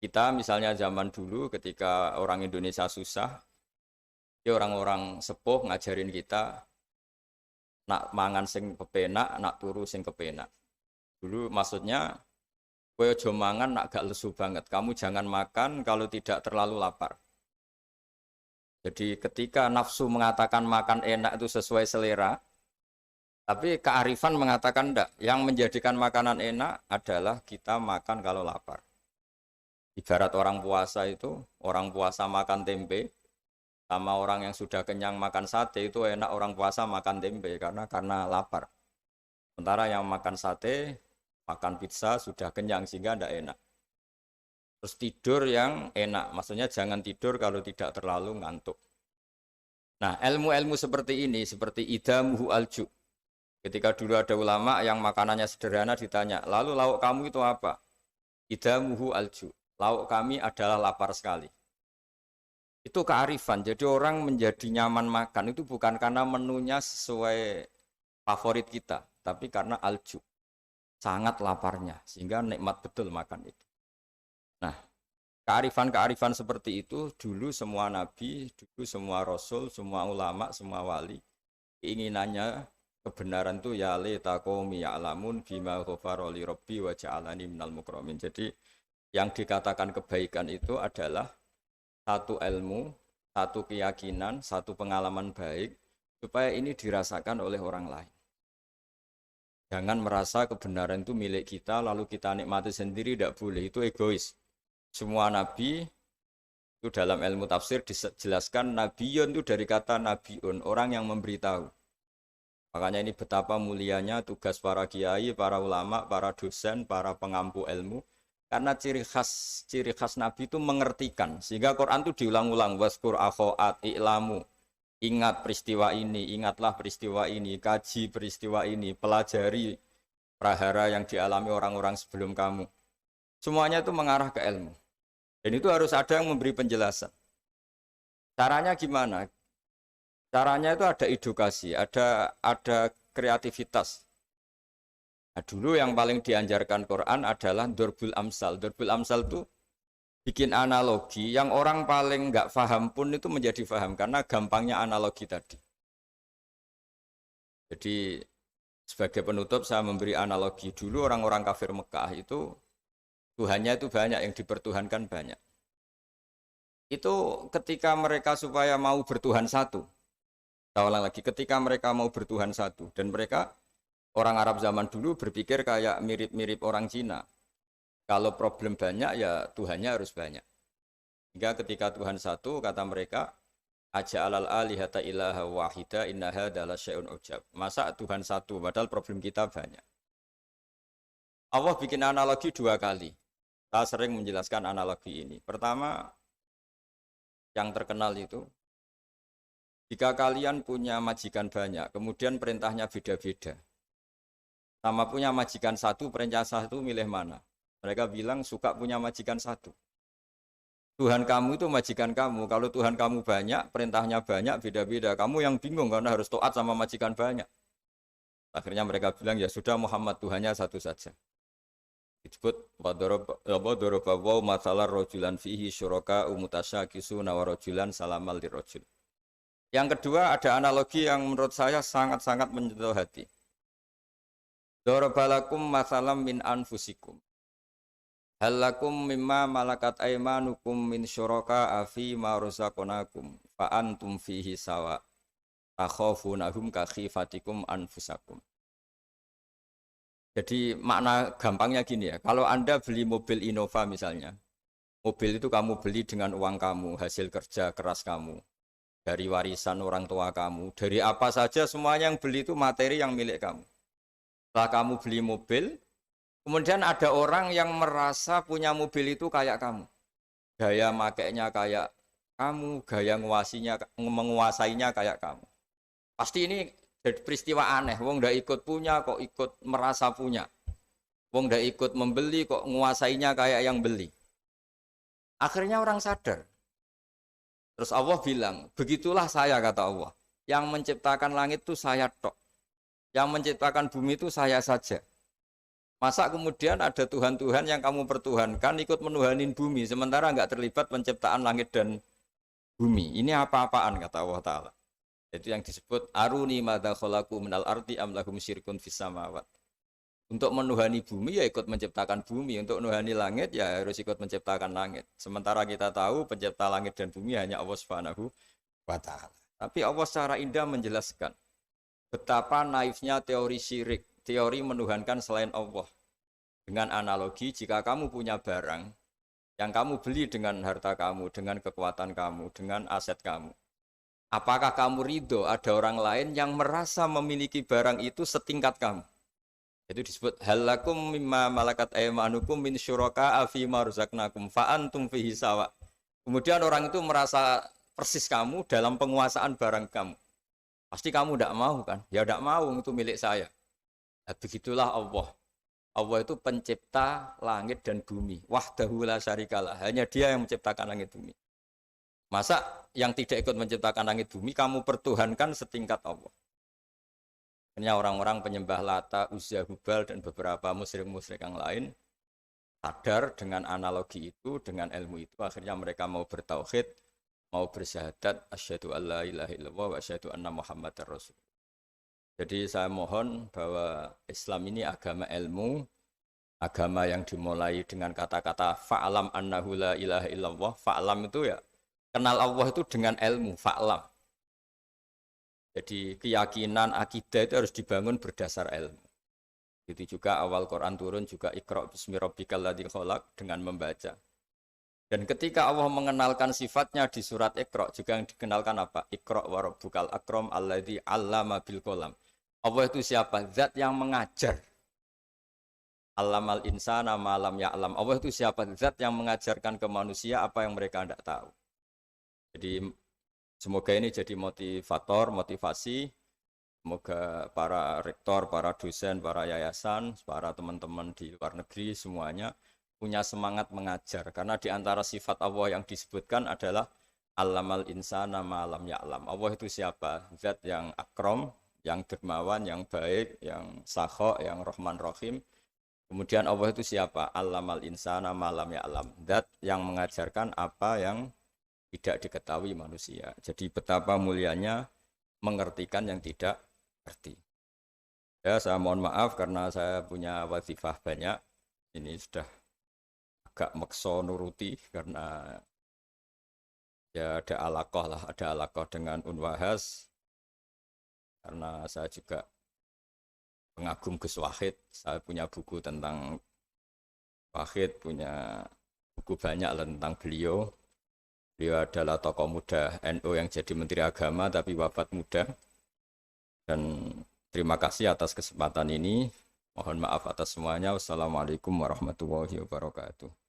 Kita misalnya zaman dulu ketika orang Indonesia susah, ya orang-orang sepuh ngajarin kita nak mangan sing kepenak, nak turu sing kepenak. Dulu maksudnya kowe aja mangan nak gak lesu banget. Kamu jangan makan kalau tidak terlalu lapar. Jadi ketika nafsu mengatakan makan enak itu sesuai selera, tapi kearifan mengatakan enggak. Yang menjadikan makanan enak adalah kita makan kalau lapar. Ibarat orang puasa itu, orang puasa makan tempe, sama orang yang sudah kenyang makan sate itu enak orang puasa makan tempe karena lapar. Sementara yang makan sate, makan pizza sudah kenyang sehingga tidak enak. Terus tidur yang enak, maksudnya jangan tidur kalau tidak terlalu ngantuk. Nah, ilmu-ilmu seperti ini, seperti idamuhu alju. Ketika dulu ada ulama yang makanannya sederhana ditanya, lalu lauk kamu itu apa? Idamuhu alju. Lauk kami adalah lapar sekali. Itu kearifan. Jadi orang menjadi nyaman makan itu bukan karena menunya sesuai favorit kita, tapi karena alju. Sangat laparnya, sehingga nikmat betul makan itu. Nah, kearifan-kearifan seperti itu dulu semua nabi, dulu semua rasul, semua ulama, semua wali keinginannya kebenaran itu ya laita qaumi ya'lamun bima ghafara li rabbi wa ja'alani minal mukramin. Jadi yang dikatakan kebaikan itu adalah satu ilmu, satu keyakinan, satu pengalaman baik supaya ini dirasakan oleh orang lain. Jangan merasa kebenaran itu milik kita lalu kita nikmati sendiri, tidak boleh, itu egois. Semua nabi itu dalam ilmu tafsir dijelaskan nabiyun itu dari kata nabiun, orang yang memberitahu. Makanya ini betapa mulianya tugas para kiai, para ulama, para dosen, para pengampu ilmu. Karena ciri khas nabi itu mengertikan. Sehingga Quran itu diulang-ulang, waskur akhoat i'lamu. Ingat peristiwa ini, ingatlah peristiwa ini, kaji peristiwa ini, pelajari prahara yang dialami orang-orang sebelum kamu. Semuanya itu mengarah ke ilmu. Dan itu harus ada yang memberi penjelasan. Caranya gimana? Caranya itu ada edukasi, ada kreativitas. Nah, dulu yang paling dianjarkan Quran adalah Dorbul Amsal. Dorbul Amsal itu bikin analogi yang orang paling nggak paham pun itu menjadi paham karena gampangnya analogi tadi. Jadi sebagai penutup saya memberi analogi dulu orang-orang kafir Mekah itu Tuhannya itu banyak, yang dipertuhankan banyak. Itu ketika mereka supaya mau bertuhan satu. Saya ulang lagi, ketika mereka mau bertuhan satu dan mereka orang Arab zaman dulu berpikir kayak mirip-mirip orang Cina. Kalau problem banyak ya Tuhannya harus banyak. Hingga ketika Tuhan satu kata mereka aja'alal alihata ilaha wahida inna hadza la syai'un ujab. Masa Tuhan satu padahal problem kita banyak. Allah bikin analogi dua kali. Saya sering menjelaskan analogi ini. Pertama yang terkenal itu jika kalian punya majikan banyak, kemudian perintahnya beda-beda. Sama punya majikan satu, perintah satu milih mana? Mereka bilang suka punya majikan satu. Tuhan kamu itu majikan kamu. Kalau Tuhan kamu banyak, perintahnya banyak, beda-beda. Kamu yang bingung karena harus taat sama majikan banyak. Akhirnya mereka bilang ya sudah Muhammad Tuhannya satu saja. Disebut wadorobawaw masalah rojulan fihi syuraka umutasyakisu nawarojulan salamal dirojul. Yang kedua ada analogi yang menurut saya sangat-sangat menyentuh hati. Dorobalakum masalam min anfusikum. Halakum mimma malakat aimanukum min syuraka afi ma razaqnakum fa antum fihi sawa. Takhafunahum ka khifatikum anfusakum. Jadi makna gampangnya gini ya. Kalau Anda beli mobil Innova misalnya. Mobil itu kamu beli dengan uang kamu, hasil kerja keras kamu. Dari warisan orang tua kamu, dari apa saja semuanya yang beli itu materi yang milik kamu. Setelah kamu beli mobil, kemudian ada orang yang merasa punya mobil itu kayak kamu. Gaya makainya kayak kamu, gaya menguasainya kayak kamu. Pasti ini jadi peristiwa aneh. Wong ndak ikut punya kok ikut merasa punya. Wong ndak ikut membeli kok menguasainya kayak yang beli. Akhirnya orang sadar. Terus Allah bilang, begitulah saya kata Allah. Yang menciptakan langit itu saya tok. Yang menciptakan bumi itu saya saja. Masa kemudian ada Tuhan-Tuhan yang kamu pertuhankan ikut menuhanin bumi, sementara nggak terlibat penciptaan langit dan bumi. Ini apa-apaan kata Allah Ta'ala. Itu yang disebut aruni madza khalaqu minal ardi am lahum syirkun fis samawat. Untuk menuhani bumi ya ikut menciptakan bumi, untuk menuhani langit ya harus ikut menciptakan langit. Sementara kita tahu pencipta langit dan bumi hanya Allah Subhanahu wa Ta'ala. Tapi Allah secara indah menjelaskan betapa naifnya teori syirik, teori menuhankan selain Allah. Dengan analogi, jika kamu punya barang yang kamu beli dengan harta kamu, dengan kekuatan kamu, dengan aset kamu, apakah kamu ridho ada orang lain yang merasa memiliki barang itu setingkat kamu? Itu disebut halakum mimma malakat aymanukum min syuraka fima razaqnakum fa antum fihi sawa. Kemudian orang itu merasa persis kamu dalam penguasaan barang kamu. Pasti kamu tidak mau kan? Ya tidak mau, itu milik saya. Nah, begitulah Allah. Allah itu pencipta langit dan bumi. Wahdahu la syarikalah. Hanya dia yang menciptakan langit bumi. Masa yang tidak ikut menciptakan langit bumi kamu pertuhankan setingkat Allah? Hanya orang-orang penyembah Lata, Uzza, Hubal dan beberapa musyrik-musyrik yang lain sadar dengan analogi itu, dengan ilmu itu, akhirnya mereka mau bertauhid, mau bersyahadat asyhadu alla ilaha illallah wa asyhadu anna muhammadar rasul. Jadi saya mohon bahwa Islam ini agama ilmu, agama yang dimulai dengan kata-kata fa'lam annahu la ilaha illallah. Fa'lam itu ya kenal Allah itu dengan ilmu, fa'lam. Jadi keyakinan akidah itu harus dibangun berdasar ilmu. Itu juga awal Quran turun juga Iqra bismi rabbikal ladzi khalaq, dengan membaca. Dan ketika Allah mengenalkan sifatnya di surat Iqra juga yang dikenalkan apa? Iqra wa rabbukal akram alladzi 'allama bil qalam. Allah itu siapa? Zat yang mengajar. 'Allamal insana ma lam ya'lam. Allah itu siapa? Zat yang mengajarkan ke manusia apa yang mereka tidak tahu. Jadi semoga ini jadi motivator, motivasi. Semoga para rektor, para dosen, para yayasan, para teman-teman di luar negeri semuanya punya semangat mengajar. Karena di antara sifat Allah yang disebutkan adalah Allamal insana ma lam ya'lam. Allah itu siapa? Zat yang akram, yang dermawan, yang baik, yang sakho, yang rahman rahim. Kemudian Allah itu siapa? Allamal insana ma lam ya'lam. Zat yang mengajarkan apa yang tidak diketahui manusia. Jadi betapa mulianya mengertikan yang tidak ngerti. Ya, saya mohon maaf karena saya punya wazifah banyak. Ini sudah agak makso nuruti karena ya ada alaqah lah, ada alaqah dengan Unwahas. Karena saya juga pengagum Gus Wahid. Saya punya buku tentang Wahid, punya buku banyak tentang beliau. Beliau adalah tokoh muda NU yang jadi Menteri Agama tapi wafat muda. Dan terima kasih atas kesempatan ini. Mohon maaf atas semuanya. Wassalamualaikum warahmatullahi wabarakatuh.